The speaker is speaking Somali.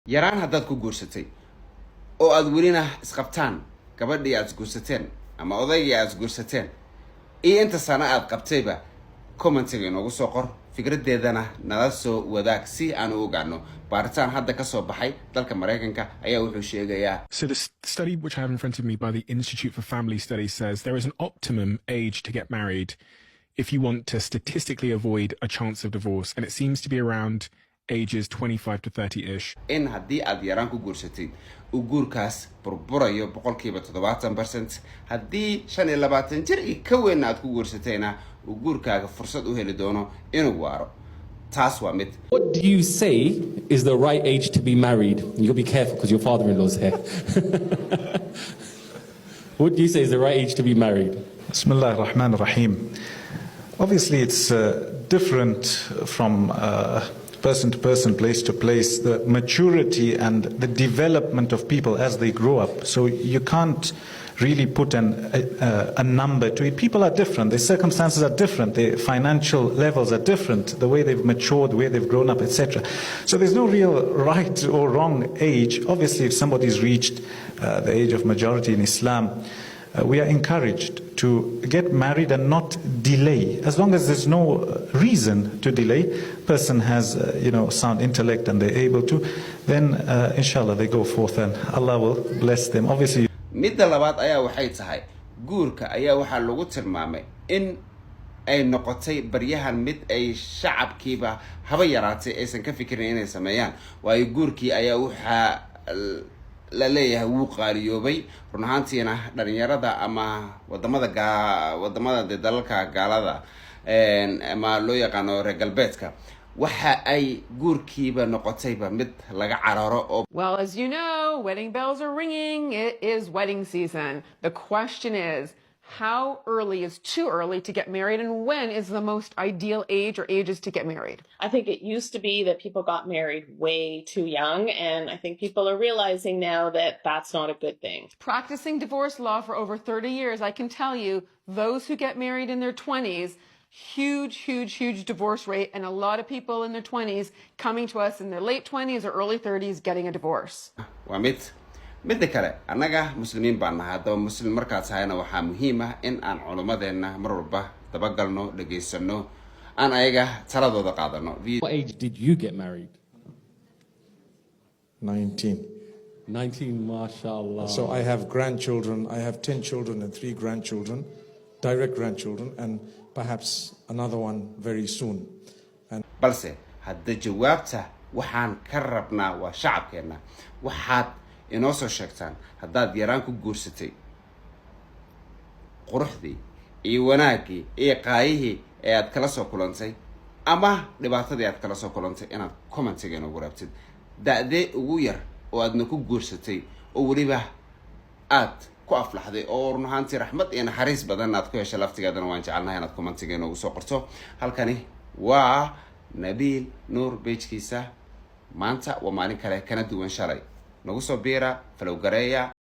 yaraan haddaad ku guursatay oo aad welina isqabtaan gabadhii aad guursateen ama odaygii aad guursateen iyo inta sana aad qabtayba commentiga inoogu soo qor fikradeedana nala soo wadaag si aan u ogaano baaritaan hadda ka soo baxay dalka Mareykanka ayaa wuxuu sheegayaa. So the study which I have in front of me by the Institute for Family Studies says there is an optimum age to get married if you want to statistically avoid a chance of divorce, and it seems to be around ages 25 to 30-ish. In haddii aad yaraan ku guursatid uu guurkaas burburayo 70%, haddii 25 jir ka weyn aad ku guursatayna uu guurkaaga fursad u heli doono inuu waaro. Taas waa mid. What do you say is the right age to be married? You gotta be careful because your father-in-law's here. What do you say is the right age to be married? Bismillah ar-Rahman ar-Rahim. Obviously, it's different from person to person, place to place, the maturity and the development of people as they grow up. So you can't really put a number to it. People are different. Their circumstances are different. Their financial levels are different. The way they've matured, the way they've grown up, etc. So there's no real right or wrong age. Obviously, if somebody's reached the age of majority in Islam, we are encouraged to get married and not delay. As long as there's no reason to delay, person has sound intellect and they're able to, then inshallah they go forth and Allah will bless them. Obviously, midda labaad ayaa waxay tahay guurka ayaa waxaa lagu tilmaamay in ay noqotay baryahan mid ay shacabkiiba haba yaraatay aysan ka fikirin inay sameeyaan. Waayo guurkii ayaa waxaa la leeyahay wuu qaaliyoobay run ahaantiina dhalinyarada ama wadamada dalalka gaalada ama loo yaqaano reer galbeedka waxa ay guurkiiba noqotayba mid laga cararo oo. Well, as you know, wedding bells are ringing. It is wedding season. The question is, how early is too early to get married, and when is the most ideal age or ages to get married? I think it used to be that people got married way too young, and I think people are realizing now that that's not a good thing. Practicing divorce law for over 30 years, I can tell you, those who get married in their 20s, huge divorce rate, and a lot of people in their 20s coming to us in their late 20s or early 30s getting a divorce. midda kale annaga muslimiin baan nahay hadaba muslim markaad tahayna waxaa muhiim ah in aan culumadeena mar walba dabagalno dhageysano aan ayaga taladooda qaadano. What age did you get married? 19. 19, mashallah. So I have grandchildren. I have 10 children and 3 grandchildren, direct grandchildren, and perhaps another one very soon. balse hadda jawaabta waxaan ka rabnaa waa shacabkeena. waxaad inoo soo sheegtaan haddaad yaraan ku guursatay quruxdii iyo wanaagii iyo qaayihii ee aad kala soo kulantay ama dhibaatadii aad kala soo kulantay inaad commentiga inoogu raabtid. da'dee ugu yar oo aadna ku guursatay oo weliba aad ku aflaxday oo run ahaantii raxmad iyo naxariis badan aad ku heshay laftigeedana waan jecelnahay inaad commentiga inoogu soo qorto. halkani waa Nabil Nuur page-kiisa. maanta waa maalin kale kana duwan shalay. nagu soo biira follow gareeya